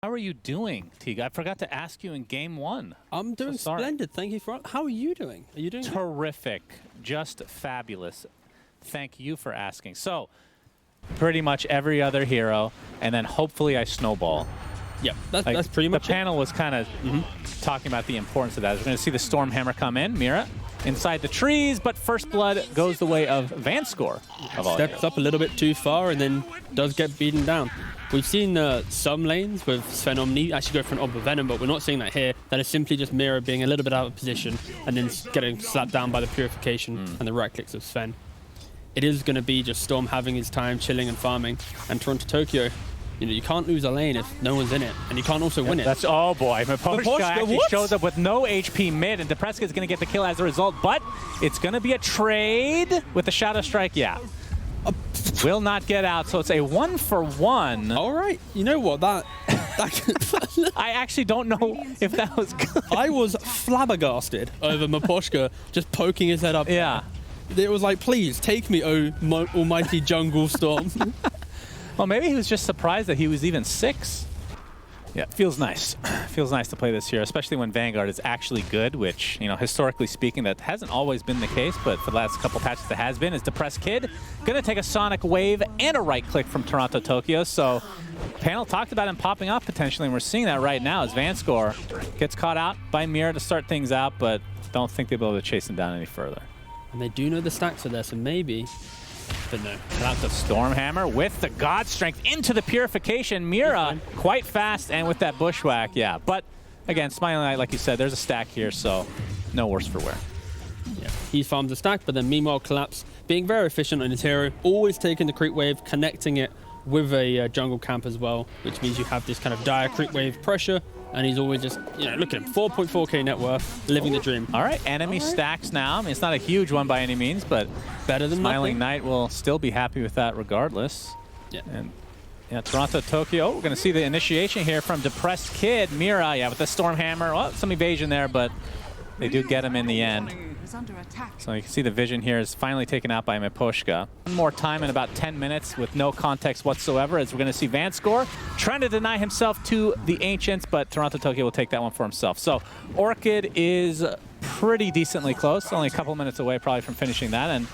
How are you doing, Teague? I forgot to ask you in game one. I'm doing splendid. Thank you for. How are you doing? Are you doing terrific? Just fabulous. Thank you for asking. So, pretty much every other hero, and then hopefully I snowball. Yeah, that's pretty much the panel was kind of talking about the importance of that. We're going to see the Stormhammer come in, Mira, inside the trees, but first blood goes the way of Vanscore. Steps up a little bit too far and then does get beaten down. We've seen some lanes with Sven Omni actually go for an Orb of Venom, but we're not seeing that here. That is simply just Mira being a little bit out of position and then getting slapped down by the Purification and the right clicks of Sven. It is going to be just Storm having his time chilling and farming, and Toronto Tokyo, you know, you can't lose a lane if no one's in it, and you can't also win it. That's, oh boy, Miposhka actually shows up with no HP mid, and Depreska is going to get the kill as a result, but it's going to be a trade with the Shadow Strike, will not get out, so it's a 1-for-1. All right, you know what, that I actually don't know if that was good. I was flabbergasted over Miposhka just poking his head up. Yeah. It was like, please, take me, oh almighty jungle Storm. Well, maybe he was just surprised that he was even 6. Yeah, feels nice. Feels nice to play this here, especially when Vanguard is actually good, which, you know, historically speaking, that hasn't always been the case, but for the last couple patches it has been. Is Depressed Kid going to take a Sonic Wave and a right click from Toronto Tokyo? So, panel talked about him popping off potentially, and we're seeing that right now as Vanscore gets caught out by Mira to start things out, but don't think they'll be able to chase him down any further. And they do know the stacks are there, so maybe. But no. Out the Stormhammer with the God Strength into the Purification. Mira quite fast, and with that Bushwhack, yeah. But again, Smiling Knight, like you said, there's a stack here, so no worse for wear. Yeah, he farms the stack, but then meanwhile Collapse being very efficient on his hero, always taking the creep wave, connecting it with a jungle camp as well, which means you have this kind of dire creep wave pressure. And he's always just, you know, look at him, 4.4k net worth, living the dream. All right, enemy stacks now. I mean, it's not a huge one by any means, but better than Smiling Knight will still be happy with that regardless. Yeah. And yeah, Toronto Tokyo, we're going to see the initiation here from Depressed Kid. Mira, yeah, with the Stormhammer. Well, some evasion there, but they do get him in the end. So you can see the vision here is finally taken out by Miposhka. One more time in about 10 minutes with no context whatsoever, as we're going to see Vanscore trying to deny himself to the Ancients, but Toronto Tokyo will take that one for himself. So Orchid is pretty decently close, only a couple minutes away probably from finishing that, and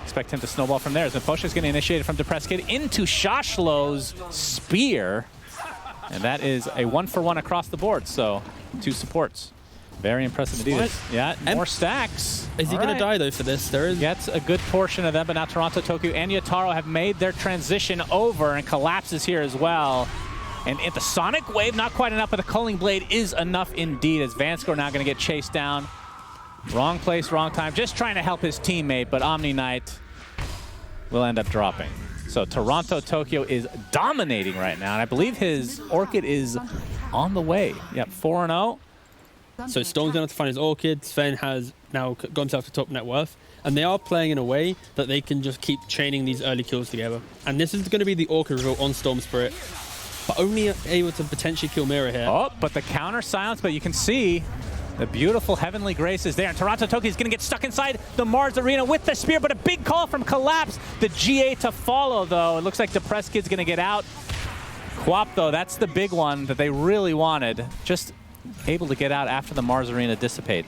expect him to snowball from there as Miposhka is getting initiated from Depressed Kid into Shashlo's Spear, and that is a 1-for-1 across the board, so 2 supports. Very impressive to do this. Yeah, more stacks. Is he going to die, though, for this? There is. Gets a good portion of them, but now Toronto Tokyo and Yataro have made their transition over, and Collapses here as well. And at the Sonic Wave, not quite enough, but the Culling Blade is enough indeed, as Vanscore now going to get chased down. Wrong place, wrong time. Just trying to help his teammate, but Omni Knight will end up dropping. So Toronto Tokyo is dominating right now, and I believe his Orchid is on the way. Yep, 4-0. So Storm's going to have to find his Orchid. Sven has now got himself to top net worth. And they are playing in a way that they can just keep chaining these early kills together. And this is going to be the Orchid reveal on Storm Spirit. But only able to potentially kill Mira here. Oh, but the counter silence, but you can see the beautiful Heavenly Grace is there. And Toronto Tokyo is going to get stuck inside the Mars Arena with the Spear, but a big call from Collapse. The GA to follow, though. It looks like Depressed Kid's going to get out. Quap, though, that's the big one that they really wanted. Just able to get out after the Mars Arena dissipate.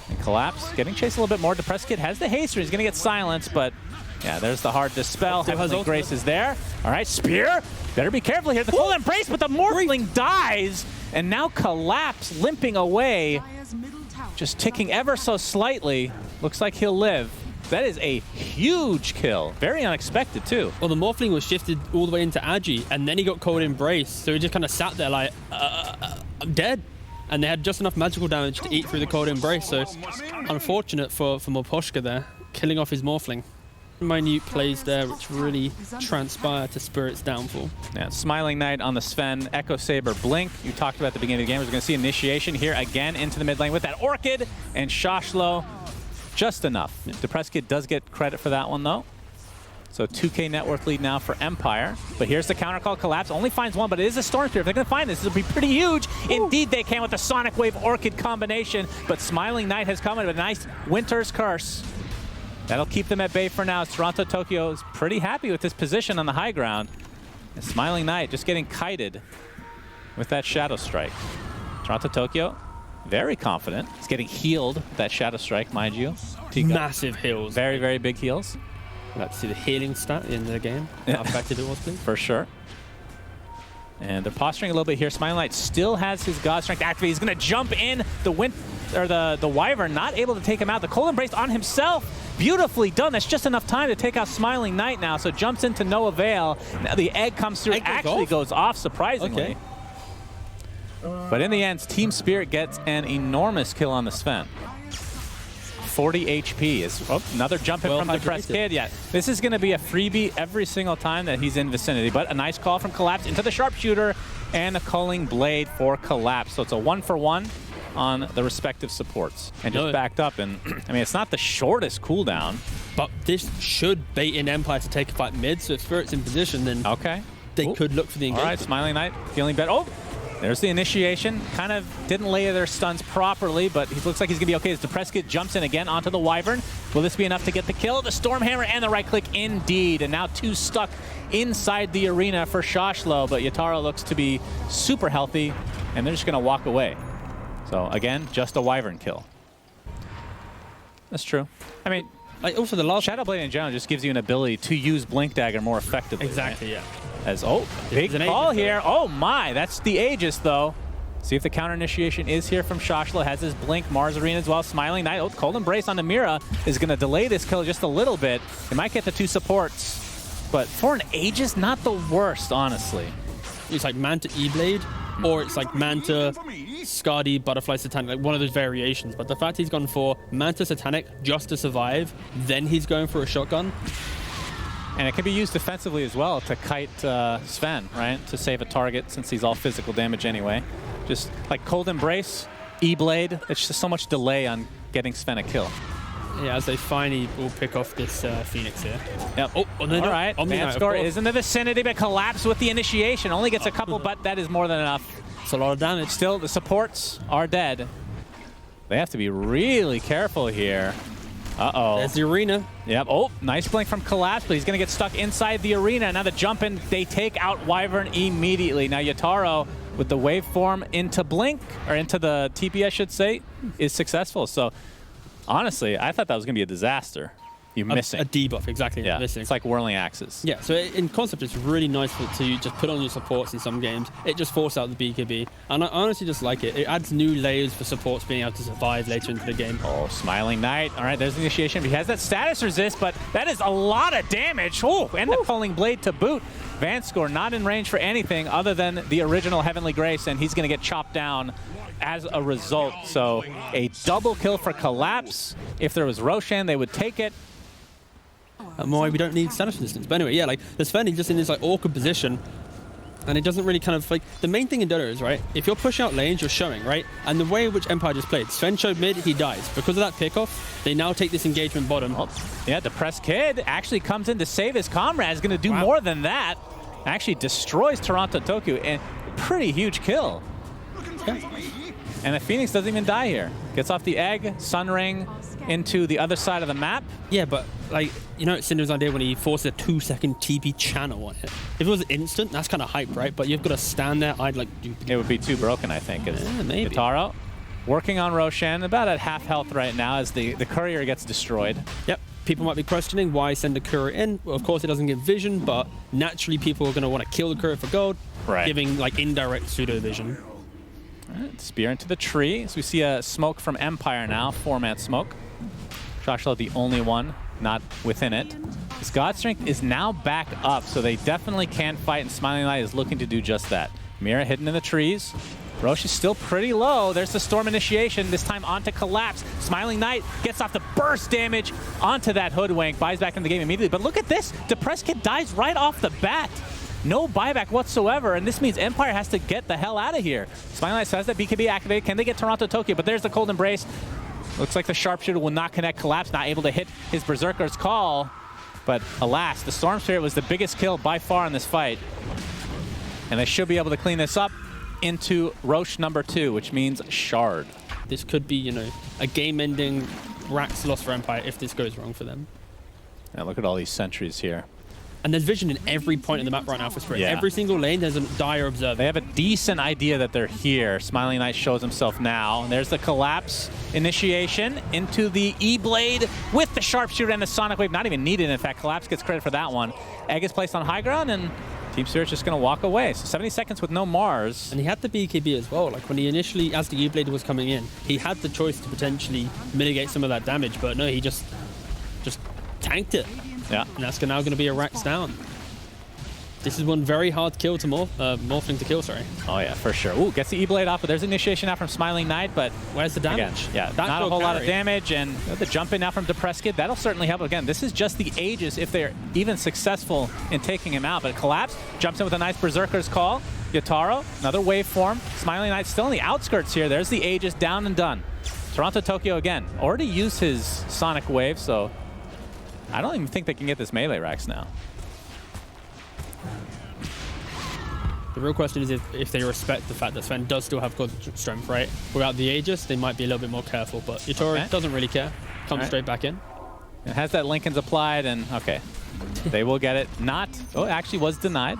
And Collapse getting chased a little bit more. Depressed Kid has the haste, he's going to get silenced, but yeah, there's the hard dispel. Heavenly Grace is there. All right, Spear. Better be careful here. The full embrace, but the Morphling dies. And now Collapse limping away, just ticking ever so slightly. Looks like he'll live. That is a huge kill. Very unexpected, too. Well, the Morphling was shifted all the way into Agi, and then he got Cold Embrace, so he just kind of sat there like, I'm dead. And they had just enough magical damage to eat through the Cold Embrace, so unfortunate for Miposhka there, killing off his Morphling. Minute plays there, which really transpire to Spirit's downfall. Yeah, Smiling Knight on the Sven, Echo Saber, Blink. You talked about at the beginning of the game. We're going to see initiation here again into the mid lane with that Orchid and Shashlo. Just enough. Depressed Kid does get credit for that one, though. So 2k net worth lead now for Empire. But here's the counter call. Collapse only finds one, but it is a Storm Spear. If they're going to find this, it'll be pretty huge. Ooh. Indeed, they can with the Sonic Wave Orchid combination. But Smiling Knight has come in with a nice Winter's Curse. That'll keep them at bay for now. Toronto Tokyo is pretty happy with this position on the high ground. And Smiling Knight just getting kited with that Shadow Strike. Toronto Tokyo, very confident. He's getting healed with that Shadow Strike, mind you. Massive heals. Very, very big heals. I'd like to see the healing stat in the game. How effective it was, please. For sure. And they're posturing a little bit here. Smiling Knight still has his God Strength activated. He's going to jump in. The Wyvern not able to take him out. The Cold Embrace on himself. Beautifully done. That's just enough time to take out Smiling Knight now. So jumps into no avail. Now the egg comes through. Goes off surprisingly. Okay. But in the end, Team Spirit gets an enormous kill on the Sven. 40 HP is another jump in from Depressed Kid. Yeah, this is going to be a freebie every single time that he's in vicinity. But a nice call from Collapse into the Sharpshooter and a Culling Blade for Collapse. So it's a 1-for-1 on the respective supports. And just backed up. And I mean, it's not the shortest cooldown. But this should bait in Empire to take a fight mid. So if Spirit's in position, then they could look for the engagement. All right, Smiling Knight feeling better. Oh! There's the initiation. Kind of didn't lay their stuns properly, but he looks like he's going to be okay as Depressed Kid jumps in again onto the Wyvern. Will this be enough to get the kill? The Stormhammer and the right click indeed. And now 2 stuck inside the arena for Shoshlo, but Yataro looks to be super healthy, and they're just going to walk away. So again, just a Wyvern kill. That's true. I mean, also the last Shadow Blade in general just gives you an ability to use Blink Dagger more effectively. Exactly, right? yeah. As big call here. Oh my, that's the Aegis though. See if the counter initiation is here from Shoshlo. Has his Blink, Mars Arena as well. Smiling Knight. Cold Embrace on the Mira is going to delay this kill just a little bit. It might get the 2 supports, but for an Aegis, not the worst, honestly. It's like Manta E-Blade, or it's like Manta, Skadi, Butterfly, Satanic, like one of those variations. But the fact he's gone for Manta, Satanic just to survive, then he's going for a shotgun. And it can be used defensively as well to kite Sven, right? To save a target since he's all physical damage anyway. Just like Cold Embrace, E-Blade, it's just so much delay on getting Sven a kill. Yeah, as they finally will pick off this Phoenix here. Yep. Oh, all right. Manscore is in the vicinity, but Collapse with the initiation. Only gets a couple, but that is more than enough. It's a lot of damage. Still, the supports are dead. They have to be really careful here. Uh-oh. There's the arena. Yep. Oh, nice blink from Collapse, but he's going to get stuck inside the arena. Now the jump in, they take out Wyvern immediately. Now Yataro, with the waveform into Blink, or into the TP, I should say, is successful. So, honestly, I thought that was going to be a disaster. You're missing. A debuff, exactly. Yeah, missing. It's like whirling axes. Yeah, so in concept, it's really nice to just put on your supports in some games. It just forces out the BKB. And I honestly just like it. It adds new layers for supports being able to survive later into the game. Oh, Smiling Knight. All right, there's the initiation. He has that status resist, but that is a lot of damage. Oh, and the Culling Blade to boot. Vanscore not in range for anything other than the original Heavenly Grace, and he's going to get chopped down as a result. So a double kill for Collapse. If there was Roshan, they would take it. Why we don't need status resistance. But anyway, yeah, like the Sven is just in this like awkward position, and it doesn't really kind of like the main thing in Dota is right. If you're pushing out lanes, you're showing right, and the way in which Empire just played, Sven showed mid, he dies because of that pickoff. They now take this engagement bottom. Oh, yeah, Depressed Kid actually comes in to save his comrade. Is going to do more than that. Actually destroys Toronto Tokyo, and pretty huge kill. Yeah. And the Phoenix doesn't even die here. Gets off the egg, Sun Ring into the other side of the map. Yeah, but like, you know, Cinder's idea when he forced a 2-second TP channel on it. If it was instant, that's kind of hype, right? But you've got to stand there. I'd like do. It would be too broken, I think. Yeah, maybe. Yataro working on Roshan, about at half health right now as the courier gets destroyed. Yep. People might be questioning why send a courier in. Well, of course, it doesn't get vision, but naturally people are going to want to kill the courier for gold, giving like indirect pseudo vision. Right, spear into the tree. So we see a smoke from Empire now, 4-man smoke. Shoshlo the only one not within it. His God Strength is now back up, so they definitely can fight, and Smiling Knight is looking to do just that. Mira hidden in the trees. Roche is still pretty low. There's the Storm Initiation, this time onto Collapse. Smiling Knight gets off the burst damage onto that Hoodwink, buys back in the game immediately. But look at this, Depressed Kid dies right off the bat. No buyback whatsoever, and this means Empire has to get the hell out of here. Smiling Knight has that BKB activated. Can they get Toronto Tokyo? But there's the Cold Embrace. Looks like the Sharpshooter will not connect. Collapse not able to hit his Berserker's call. But alas, the Storm Spirit was the biggest kill by far in this fight. And they should be able to clean this up into Roche number 2, which means Shard. This could be, you know, a game-ending Rax loss for Empire if this goes wrong for them. Now look at all these sentries here. And there's vision in every point of the map right now for Spirit. Yeah. Every single lane, there's a dire observer. They have a decent idea that they're here. Smiling Knight shows himself now. And there's the collapse initiation into the E-Blade with the Sharpshooter and the Sonic Wave. Not even needed, in fact. Collapse gets credit for that one. Egg is placed on high ground, and Team Spirit's just going to walk away. So 70 seconds with no Mars. And he had the BKB as well. Like when he initially, as the E-Blade was coming in, he had the choice to potentially mitigate some of that damage, but no, he just tanked it. Yeah. And that's now going to be a Rax down. This is one very hard kill to Morphling to kill, sorry. Oh, yeah, for sure. Ooh, gets the E-Blade off, but there's initiation now from Smiling Knight, but where's the damage? Again, yeah, not a whole lot of damage, and the jump in now from Depressed Kid, that'll certainly help. Again, this is just the Aegis if they're even successful in taking him out, but Collapse jumps in with a nice Berserker's Call. Yataro, another waveform. Smiling Knight still in the outskirts here. There's the Aegis down and done. Toronto Tokyo, again, already used his Sonic Wave, so I don't even think they can get this melee Rax now. The real question is if they respect the fact that Sven does still have good strength, right? Without the Aegis, they might be a little bit more careful, but Yatoro doesn't really care. Comes straight back in. It has that Lincoln's applied, and okay. They will get it. Not, oh, it actually was denied.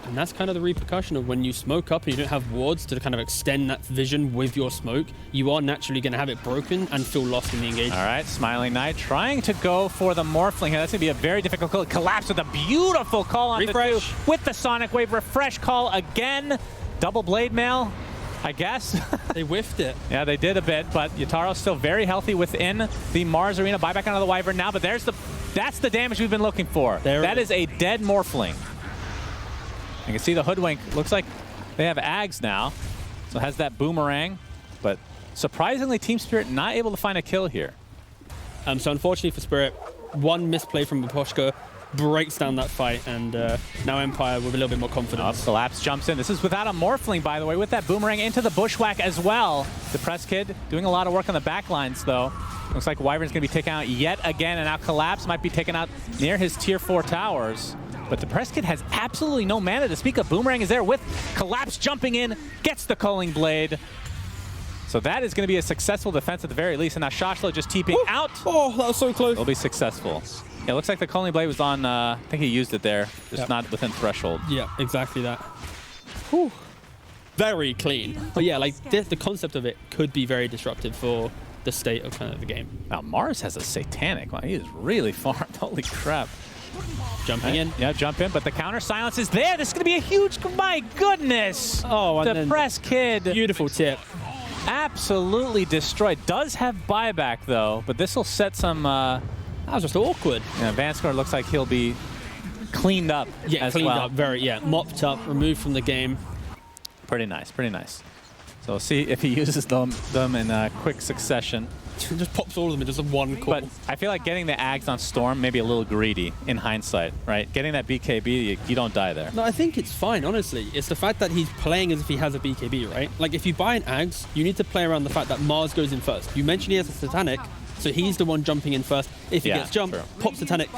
And that's kind of the repercussion of when you smoke up and you don't have wards to kind of extend that vision with your smoke, you are naturally going to have it broken and feel lost in the engagement. All right, Smiling Knight trying to go for the Morphling here. That's going to be a very difficult call. Collapse with a beautiful call on the two with the Sonic Wave. Refresh call again. Double Blade Mail, I guess. They whiffed it. Yeah, they did a bit, but Yataro's still very healthy within the Mars Arena. Buyback onto the Wyvern now, but that's the damage we've been looking for. That is a dead Morphling. You can see the Hoodwink. Looks like they have Ags now. So has that Boomerang. But surprisingly, Team Spirit not able to find a kill here. So unfortunately for Spirit, one misplay from Baposhka breaks down that fight, and now Empire with a little bit more confidence. Collapse jumps in. This is without a Morphling, by the way, with that Boomerang into the Bushwhack as well. Depressed Kid doing a lot of work on the back lines, though. Looks like Wyvern's going to be taken out yet again, and now Collapse might be taken out near his Tier 4 towers. But Depressed Kid has absolutely no mana to speak of. Boomerang is there with Collapse jumping in, gets the Culling Blade. So that is going to be a successful defense at the very least. And now Shashlo just TPing out. Oh, that was so close. It'll be successful. It looks like the Culling Blade was on, I think he used it there, just not within threshold. Yeah, exactly that. Whew. Very clean. But yeah, like the concept of it could be very disruptive for the state of kind of the game. Now Mars has a Satanic one. He is really farmed. Holy crap. Jumping in. Yeah, jump in, but the counter silence is there. This is going to be a huge, my goodness. Oh, and Depressed Kid. Beautiful tip. Absolutely destroyed. Does have buyback, though, but this will set some... that was just awkward. Yeah, Vanskor looks like he'll be cleaned up as cleaned well. up, mopped up, removed from the game. Pretty nice, pretty nice. So we'll see if he uses them in quick succession. Just pops all of them in just one call. But I feel like getting the Ags on Storm may be a little greedy in hindsight, right? Getting that BKB, you don't die there. No, I think it's fine, honestly. It's the fact that he's playing as if he has a BKB, right? Like, if you buy an Ags, you need to play around the fact that Mars goes in first. You mentioned he has a Satanic, so he's the one jumping in first. If he gets jumped, pops Satanic,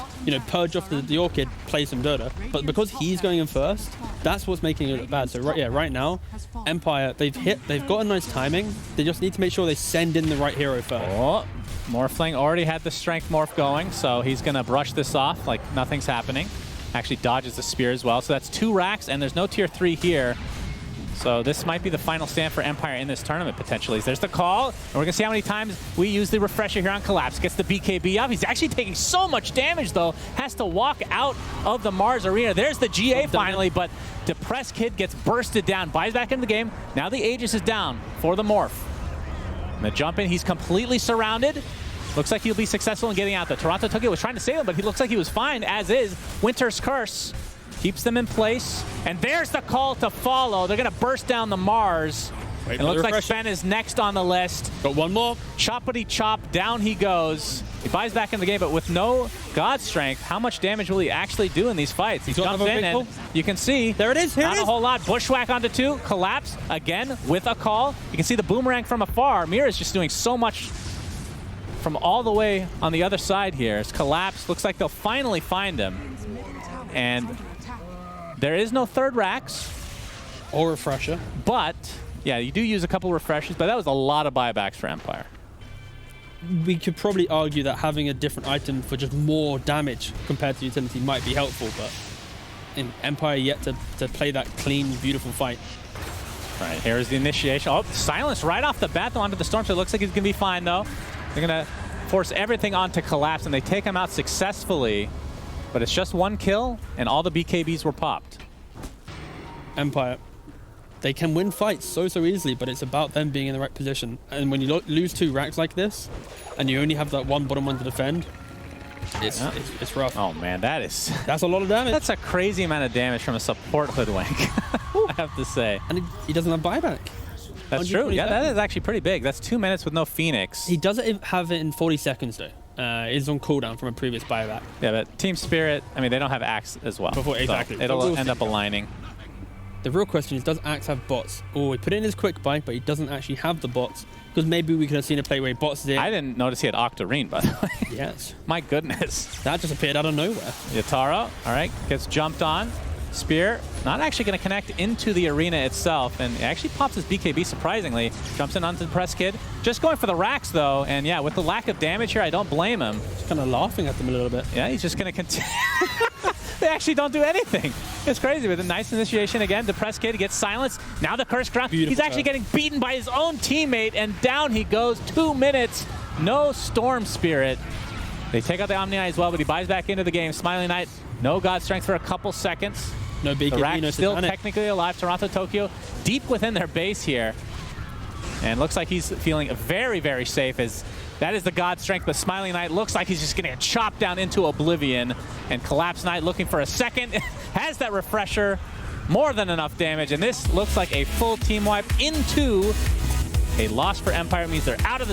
purge off the Orchid, play some Dota. But because he's going in first, that's what's making it look bad. So right now, Empire, they've got a nice timing. They just need to make sure they send in the right hero first. Oh, Morphling already had the Strength Morph going, so he's going to brush this off like nothing's happening. Actually dodges the Spear as well. So that's 2 racks, and there's no Tier 3 here. So this might be the final stand for Empire in this tournament, potentially. There's the call, and we're going to see how many times we use the Refresher here on Collapse. Gets the BKB off. He's actually taking so much damage, though. Has to walk out of the Mars Arena. There's the GA finally, but Depressed Kid gets bursted down. Buys back into the game. Now the Aegis is down for the Morph. And the jump in, he's completely surrounded. Looks like he'll be successful in getting out. The Toronto Tokyo was trying to save him, but he looks like he was fine, as is. Winter's Curse keeps them in place. And there's the call to follow. They're going to burst down the Mars. It looks like Sven is next on the list. Got one more. Choppity chop, down he goes. He buys back in the game, but with no God Strength, how much damage will he actually do in these fights? He jumps in, and you can see... There it is, not a whole lot. Bushwhack onto 2, Collapse, again, with a call. You can see the Boomerang from afar. Mira's just doing so much from all the way on the other side here. It's Collapse. Looks like they'll finally find him. And there is no third racks. Or Refresher. But... yeah, you do use a couple refreshes, but that was a lot of buybacks for Empire. we could probably argue that having a different item for just more damage compared to utility might be helpful, but in Empire yet to play that clean, beautiful fight. Right, here's the initiation. Oh, silence right off the bat though onto the Storm, so it looks like he's going to be fine though. They're going to force everything onto Collapse, and they take him out successfully, but it's just one kill, and all the BKBs were popped. Empire, they can win fights so easily, but it's about them being in the right position. And when you lose 2 racks like this, and you only have that one bottom one to defend, it's rough. Oh man, that's a lot of damage. That's a crazy amount of damage from a support hoodwink, I have to say. And he doesn't have buyback. That's true. Yeah, that is actually pretty big. That's 2 minutes with no Phoenix. He doesn't have it in 40 seconds though. It's on cooldown from a previous buyback. Yeah, but Team Spirit, I mean, they don't have Axe as well. Exactly. So it'll end up aligning. The real question is, does Axe have bots? Oh, he put it in his quick buy, but he doesn't actually have the bots. Because maybe we could have seen a play where he bots it. I didn't notice he had Octarine, by the way. Yes. My goodness. That just appeared out of nowhere. Yatara, all right, gets jumped on. Spear, not actually going to connect into the arena itself, and it actually pops his BKB surprisingly. Jumps in onto the Press Kid. Just going for the racks, though, and yeah, with the lack of damage here, I don't blame him. Just kind of laughing at them a little bit. Yeah, he's just going to continue. They actually don't do anything. It's crazy. With a nice initiation again, the Press Kid gets silenced. Now the Curse Ground. Beautiful. He's actually getting beaten by his own teammate, and down he goes. 2 minutes. No Storm Spirit. They take out the Omni Eye as well, but he buys back into the game. Smiling Knight, no God Strength for a couple seconds. No BKB, the rack no still Satanic. Technically alive. Toronto, Tokyo, deep within their base here. And looks like he's feeling very safe as that is the God Strength, but Smiling Knight looks like he's just going to chop down into oblivion. And Collapse Knight looking for a second. Has that refresher. More than enough damage. And this looks like a full team wipe into a loss for Empire. It means they're out of the